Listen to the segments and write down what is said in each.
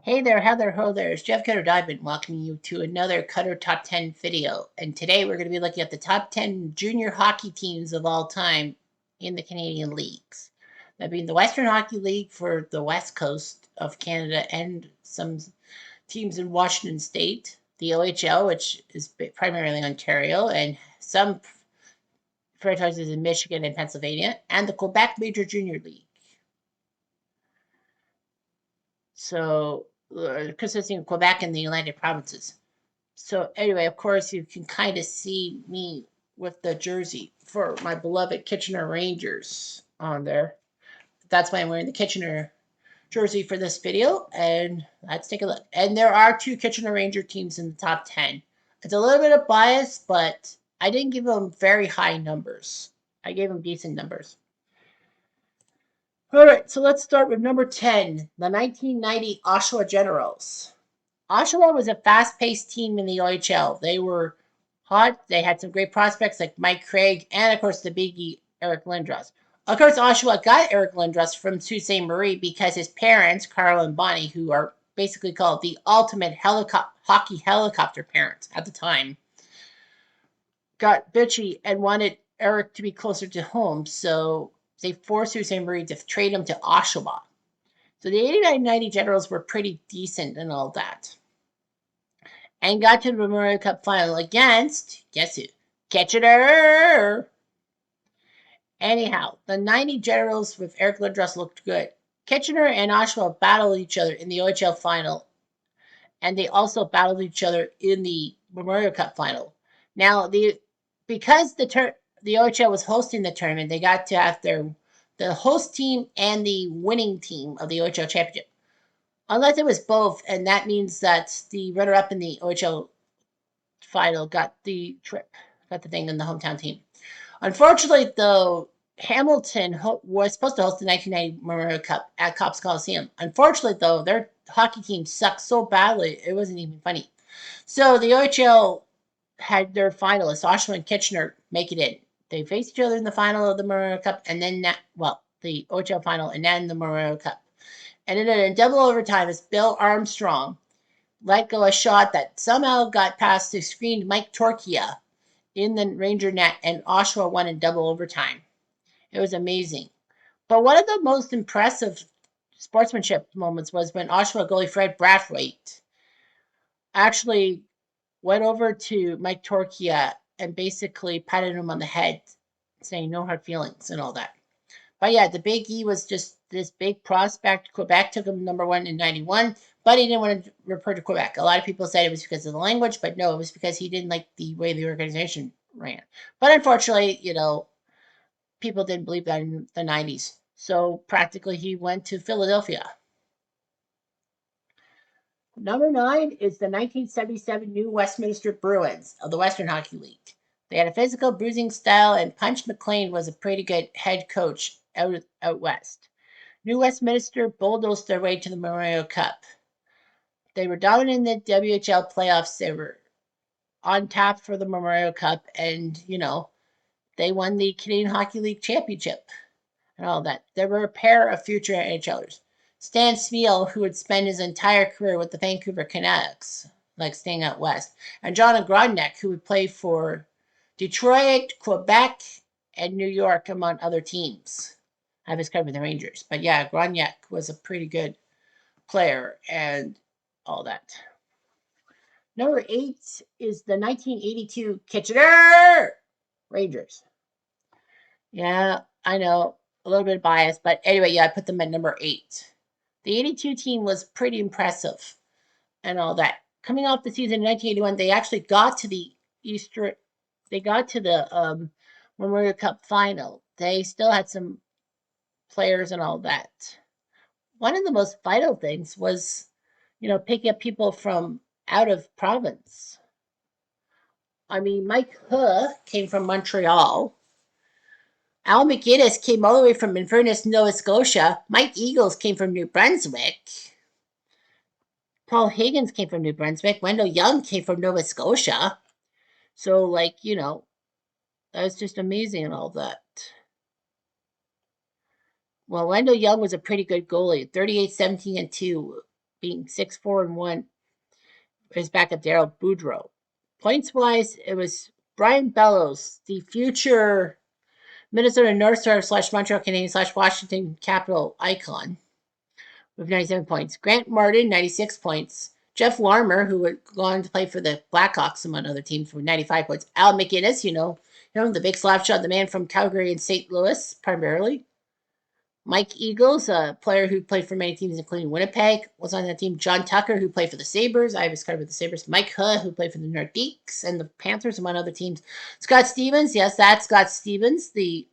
Hey there, Heather, ho there. It's Jeff Cutter Diamond welcoming you to another Cutter Top 10 video. And today we're going to be looking at the top 10 junior hockey teams of all time in the Canadian leagues. That being the Western Hockey League for the West Coast of Canada and some teams in Washington State, the OHL, which is primarily Ontario, and some franchises in Michigan and Pennsylvania, and the Quebec Major Junior League. So, consisting of Quebec and the United Provinces. So anyway, of course, you can kind of see me with the jersey for my beloved Kitchener Rangers on there. That's why I'm wearing the Kitchener jersey for this video. And let's take a look. And there are two Kitchener Ranger teams in the top 10. It's a little bit of bias, but I didn't give them very high numbers. I gave them decent numbers. All right, so let's start with number 10, the 1990 Oshawa Generals. Oshawa was a fast-paced team in the OHL. They were hot. They had some great prospects like Mike Craig and, of course, the biggie Eric Lindros. Of course, Oshawa got Eric Lindros from Sault Ste. Marie because his parents, Carl and Bonnie, who are basically called the ultimate hockey helicopter parents at the time, got bitchy and wanted Eric to be closer to home. So they forced Sault Ste. Marie to trade him to Oshawa. So the 89-90 Generals were pretty decent and all that. And got to the Memorial Cup final against, guess who? Kitchener! Anyhow, the 90 Generals with Eric Lindros looked good. Kitchener and Oshawa battled each other in the OHL final, and they also battled each other in the Memorial Cup final. Now, because the OHL was hosting the tournament, they got to have the host team and the winning team of the OHL championship. Unless it was both, and that means that the runner-up in the OHL final got the trip, got the thing in the hometown team. Unfortunately, though, Hamilton was supposed to host the 1990 Memorial Cup at Copps Coliseum. Unfortunately, though, their hockey team sucked so badly, it wasn't even funny. So the OHL had their finalists, Oshawa and Kitchener, make it in. They faced each other in the final of the Memorial Cup, and then, the OHL final, and then the Memorial Cup. And it ended in double overtime as Bill Armstrong let go a shot that somehow got past the screened Mike Torchia in the Ranger net, and Oshawa won in double overtime. It was amazing. But one of the most impressive sportsmanship moments was when Oshawa goalie Fred Brathwaite actually went over to Mike Torchia and basically patted him on the head, saying no hard feelings and all that. But yeah, the Big E was just this big prospect. Quebec took him number one in 91, but he didn't want to report to Quebec. A lot of people said it was because of the language, but no, it was because he didn't like the way the organization ran. But unfortunately, people didn't believe that in the 90s. So practically he went to Philadelphia. Number 9 is the 1977 New Westminster Bruins of the Western Hockey League. They had a physical, bruising style, and Punch McLean was a pretty good head coach out west. New Westminster bulldozed their way to the Memorial Cup. They were dominant in the WHL playoffs. They were on tap for the Memorial Cup, and they won the Canadian Hockey League championship and all that. There were a pair of future NHLers. Stan Smyl, who would spend his entire career with the Vancouver Canucks, like staying out west, and John Grodnick, who would play for Detroit, Quebec, and New York, among other teams. I was covering the Rangers. But yeah, Grodnick was a pretty good player and all that. Number 8 is the 1982 Kitchener Rangers. Yeah, I know, a little bit biased, but anyway, yeah, I put them at number 8. The 82 team was pretty impressive and all that. Coming off the season in 1981, they actually got to the Memorial Cup final. They still had some players and all that. One of the most vital things was, picking up people from out of province. I mean, Mike Huh came from Montreal. Al McGinnis came all the way from Inverness, Nova Scotia. Mike Eagles came from New Brunswick. Paul Higgins came from New Brunswick. Wendell Young came from Nova Scotia. So, that was just amazing and all that. Well, Wendell Young was a pretty good goalie, 38, 17, and 2. being 6-4-1. Is back at Daryl Boudreaux. Points wise, it was Brian Bellows, the future Minnesota North Star / Montreal Canadiens / Washington Capital icon, with 97 points. Grant Martin, 96 points. Jeff Larmer, who would go on to play for the Blackhawks, among other teams, with 95 points. Al MacInnis, the big slap shot, the man from Calgary and St. Louis, primarily. Mike Eagles, a player who played for many teams, including Winnipeg, was on that team. John Tucker, who played for the Sabres. I was covered with the Sabres. Mike Huh, who played for the Nordiques and the Panthers, among other teams. Scott Stevens, yes, that's Scott Stevens, the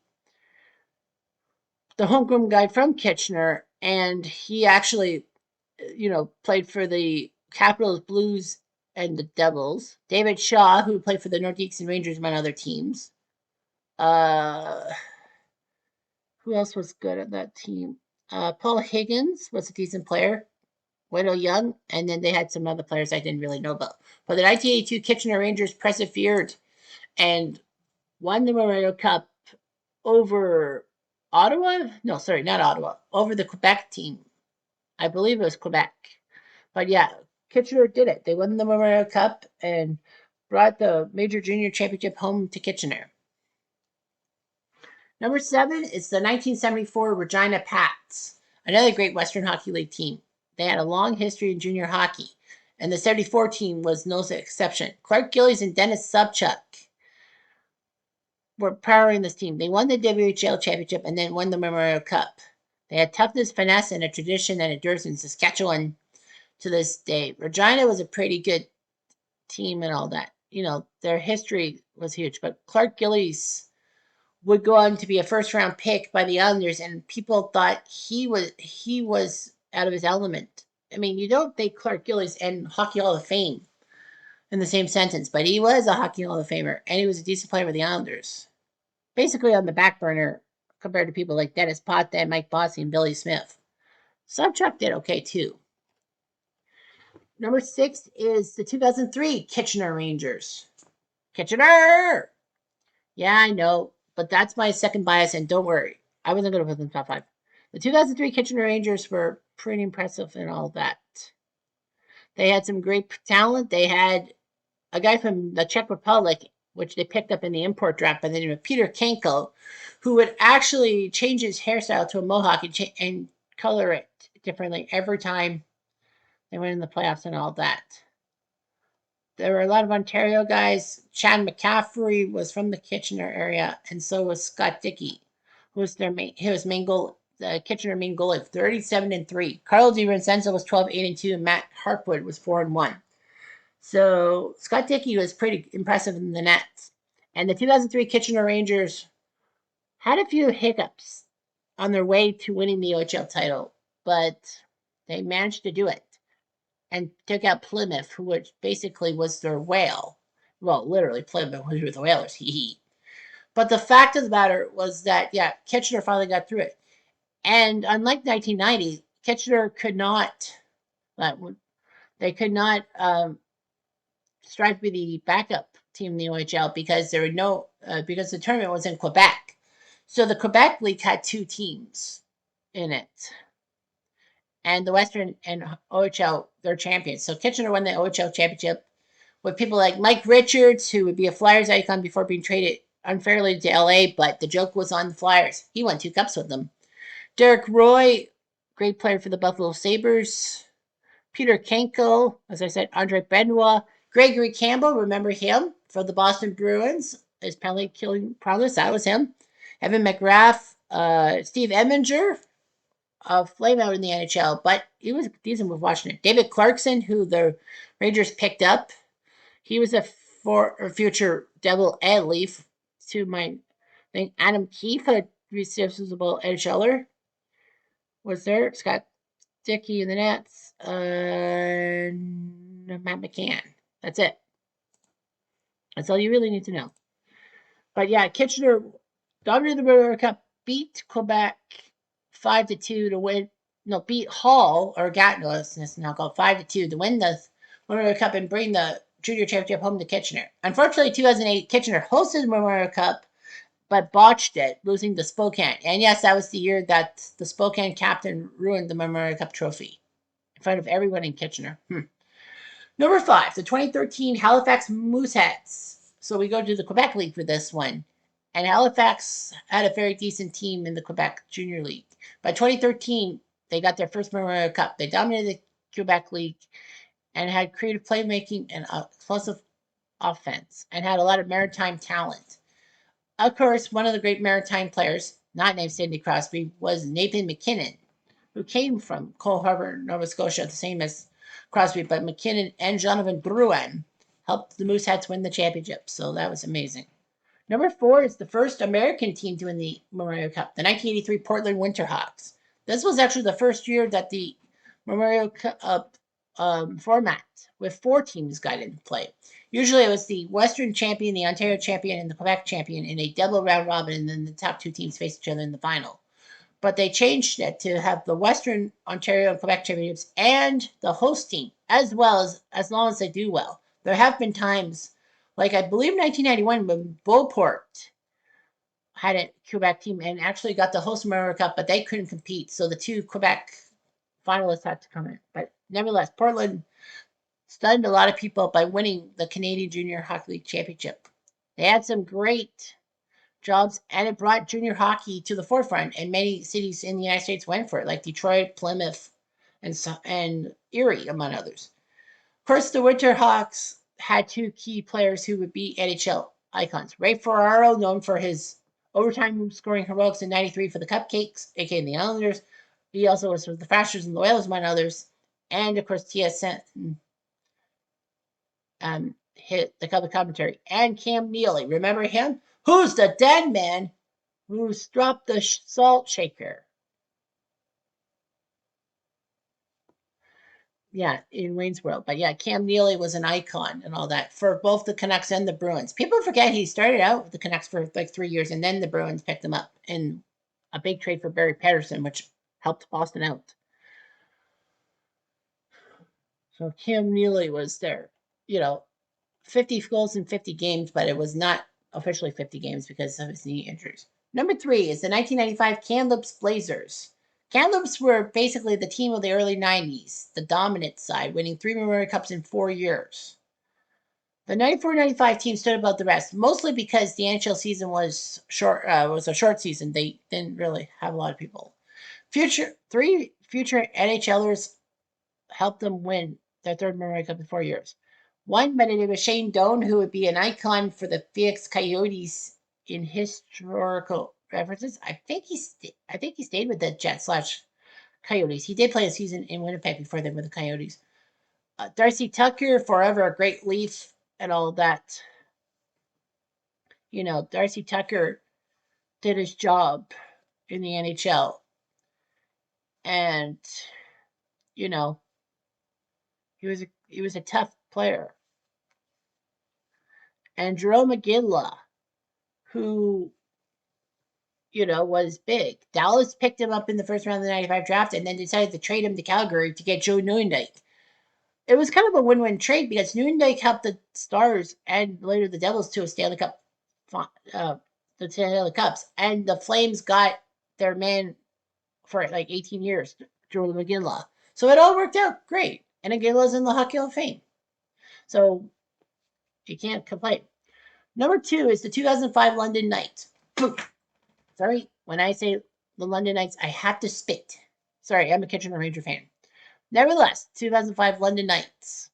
homegrown guy from Kitchener, and he actually, played for the Capitals, Blues, and the Devils. David Shaw, who played for the Nordiques and Rangers, among other teams. Who else was good at that team? Paul Higgins was a decent player. Wendell Young, and then they had some other players I didn't really know about. But the 1982 Kitchener Rangers persevered and won the Memorial Cup over Ottawa. No, sorry, not Ottawa. Over the Quebec team. I believe it was Quebec. But yeah, Kitchener did it. They won the Memorial Cup and brought the Major Junior Championship home to Kitchener. Number 7 is the 1974 Regina Pats, another great Western Hockey League team. They had a long history in junior hockey, and the 74 team was no exception. Clark Gillies and Dennis Subchuk were powering this team. They won the WHL championship and then won the Memorial Cup. They had toughness, finesse, and a tradition that endures in Saskatchewan to this day. Regina was a pretty good team and all that. Their history was huge, but Clark Gillies would go on to be a first-round pick by the Islanders, and people thought he was out of his element. I mean, you don't think Clark Gillies and Hockey Hall of Fame in the same sentence, but he was a Hockey Hall of Famer, and he was a decent player with the Islanders. Basically on the back burner compared to people like Dennis Potvin, Mike Bossy, and Billy Smith. Subchuk did okay, too. Number 6 is the 2003 Kitchener Rangers. Kitchener! Yeah, I know, but that's my second bias, and don't worry. I wasn't going to put them top 5. The 2003 Kitchener Rangers were pretty impressive and all that. They had some great talent. They had a guy from the Czech Republic, which they picked up in the import draft by the name of Peter Kenko, who would actually change his hairstyle to a mohawk and color it differently every time they went in the playoffs and all that. There were a lot of Ontario guys. Chad McCaffrey was from the Kitchener area, and so was Scott Dickey, who was their main goal, the Kitchener main goalie of 37-3. Carlo DiVincenzo was 12-8-2, and Matt Harpwood was 4-1. So Scott Dickey was pretty impressive in the nets. And the 2003 Kitchener Rangers had a few hiccups on their way to winning the OHL title, but they managed to do it and took out Plymouth, who basically was their whale. Well, literally, Plymouth was with the Whalers. But the fact of the matter was that, yeah, Kitchener finally got through it. And unlike 1990, Kitchener could not, strive to be the backup team in the OHL because there were because the tournament was in Quebec. So the Quebec League had 2 teams in it. And the Western and OHL, they're champions. So Kitchener won the OHL championship with people like Mike Richards, who would be a Flyers icon before being traded unfairly to LA, but the joke was on the Flyers. He won 2 cups with them. Derek Roy, great player for the Buffalo Sabres. Peter Kenko, as I said, Andre Benoit. Gregory Campbell, remember him from the Boston Bruins? His penalty killing prowess, that was him. Evan McGrath, Steve Eminger, flame out in the NHL, but he was decent with Washington. David Clarkson, who the Rangers picked up, he was a future Devil and Leaf. To my thing, Adam Keefe, a responsible NHLer, was there. Scott Dickey in the nets, Matt McCann. That's it. That's all you really need to know. But yeah, Kitchener dominated the Memorial Cup, beat Quebec 5-2 to win. No, beat Hall or Gatineau, it's now called 5-2 to win the Memorial Cup and bring the Junior Championship home to Kitchener. Unfortunately, 2008, Kitchener hosted the Memorial Cup, but botched it, losing to Spokane. And yes, that was the year that the Spokane captain ruined the Memorial Cup trophy. front of everyone in Kitchener. Number 5, the 2013 Halifax Mooseheads. So we go to the Quebec League for this one. And Halifax had a very decent team in the Quebec Junior League. By 2013, they got their first Memorial Cup. They dominated the Quebec League and had creative playmaking and explosive offense and had a lot of maritime talent. Of course, one of the great maritime players, not named Sidney Crosby, was Nathan MacKinnon, who came from Cole Harbour, Nova Scotia, the same as Crosby, but MacKinnon and Jonathan Drouin helped the Mooseheads win the championship, so that was amazing. Number 4 is the first American team to win the Memorial Cup, the 1983 Portland Winterhawks. This was actually the first year that the Memorial Cup format with 4 teams got into play. Usually it was the Western champion, the Ontario champion, and the Quebec champion in a double round robin, and then the top 2 teams face each other in the final. But they changed it to have the Western Ontario and Quebec championships and the host team, as long as they do well. There have been times, like I believe 1991, when Beauport had a Quebec team and actually got the host Memorial Cup, but they couldn't compete, so the 2 Quebec finalists had to come in. But nevertheless, Portland stunned a lot of people by winning the Canadian Junior Hockey League Championship. They had some great jobs, and it brought junior hockey to the forefront, and many cities in the United States went for it, like Detroit, Plymouth, and Erie, among others. Of course, the Winterhawks had 2 key players who would be NHL icons. Ray Ferraro, known for his overtime scoring heroics in '93 for the Cupcakes, aka the Islanders. He also was with the Thrashers and the Whalers, among others. And of course, TSN hit the cover commentary. And Cam Neely, remember him? Who's the dead man who's dropped the salt shaker? Yeah, in Wayne's World. But yeah, Cam Neely was an icon and all that for both the Canucks and the Bruins. People forget he started out with the Canucks for like 3 years, and then the Bruins picked him up in a big trade for Barry Patterson, which helped Boston out. So Cam Neely was there, 50 goals in 50 games, but it was not officially 50 games because of his knee injuries. Number 3 is the 1995 Kamloops Blazers. Kamloops were basically the team of the early 90s, the dominant side, winning 3 Memorial Cups in 4 years. The 94-95 team stood above the rest, mostly because the NHL season was a short season. They didn't really have a lot of people. 3 future NHLers helped them win their 3rd Memorial Cup in 4 years. One by the name of Shane Doan, who would be an icon for the Phoenix Coyotes in historical references. I think he stayed with the Jets/Coyotes. He did play a season in Winnipeg before they were the Coyotes. Darcy Tucker, forever a great Leaf and all that. Darcy Tucker did his job in the NHL. And, he was a tough player. And Jarome Iginla, who, was big. Dallas picked him up in the first round of the 95 draft and then decided to trade him to Calgary to get Joe Nieuwendyk. It was kind of a win-win trade because Nieuwendyk helped the Stars and later the Devils to a Stanley Cup, the Stanley Cups. And the Flames got their man for like 18 years, Jarome Iginla. So it all worked out great. And Iginla's in the Hockey Hall of Fame. So you can't complain. Number 2 is the 2005 London Knights. Sorry, when I say the London Knights, I have to spit. Sorry, I'm a Kitchener Ranger fan. Nevertheless, 2005 London Knights.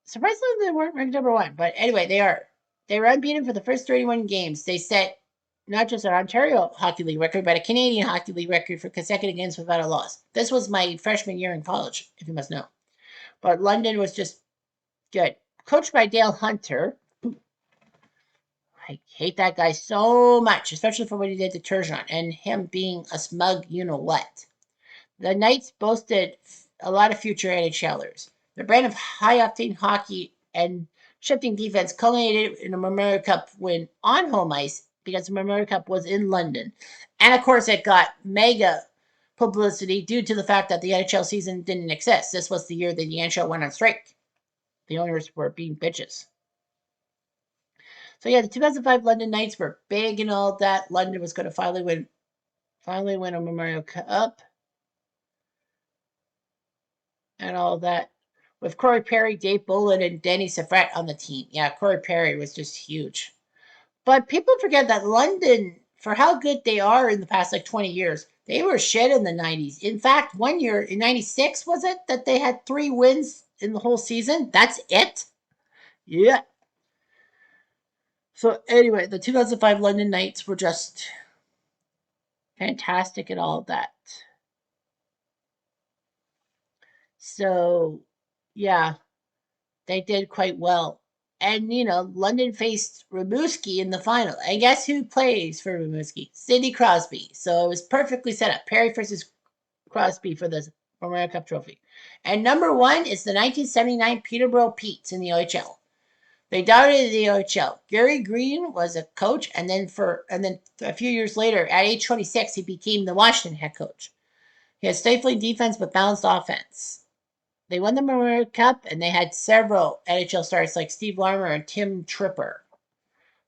Surprisingly, they weren't ranked number 1, but anyway, they are. They were unbeaten for the first 31 games. They set not just an Ontario Hockey League record, but a Canadian Hockey League record for consecutive games without a loss. This was my freshman year in college, if you must know. But London was just good. Coached by Dale Hunter. I hate that guy so much, especially for what he did to Turgeon and him being a smug you-know-what. The Knights boasted a lot of future NHLers. Their brand of high-octane hockey and shifting defense culminated in a Memorial Cup win on home ice because the Memorial Cup was in London. And, of course, it got mega publicity due to the fact that the NHL season didn't exist. This was the year that the NHL went on strike. The owners were being bitches. So, yeah, the 2005 London Knights were big and all that. London was going to finally win a Memorial Cup. and all that. With Corey Perry, Dave Bolin, and Danny Safret on the team. Yeah, Corey Perry was just huge. But people forget that London, for how good they are in the past like 20 years, they were shit in the 90s. In fact, one year in 96, was it, that they had 3 wins in the whole season? That's it? Yeah. So, anyway, the 2005 London Knights were just fantastic and all of that. So, yeah, they did quite well. And, London faced Rimouski in the final. And guess who plays for Rimouski? Sidney Crosby. So it was perfectly set up. Perry versus Crosby for the Memorial Cup trophy. And number 1 is the 1979 Peterborough Petes in the OHL. They dominated the OHL. Gary Green was a coach, and then a few years later, at age 26, he became the Washington head coach. He had stifling defense but balanced offense. They won the Memorial Cup, and they had several NHL stars like Steve Larmer and Tim Tripper.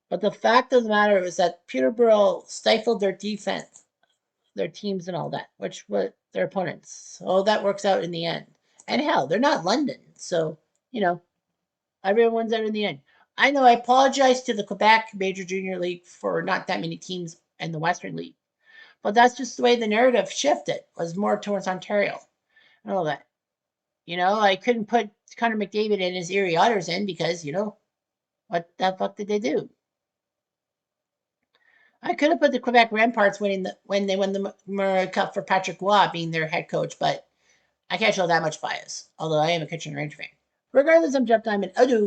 But the fact of the matter was that Peterborough stifled their defense, their teams and all that, which were their opponents. So that works out in the end. And hell, they're not London. So, everyone wins out in the end. I know I apologize to the Quebec Major Junior League for not that many teams in the Western League. But that's just the way the narrative shifted, was more towards Ontario and all that. I couldn't put Connor McDavid and his Erie Otters in because, what the fuck did they do? I could have put the Quebec Ramparts when they won the Memorial Cup for Patrick Roy being their head coach, but I can't show that much bias, although I am a Kitchener Ranger fan. Regardless, I'm Jeff Diamond. Adieu.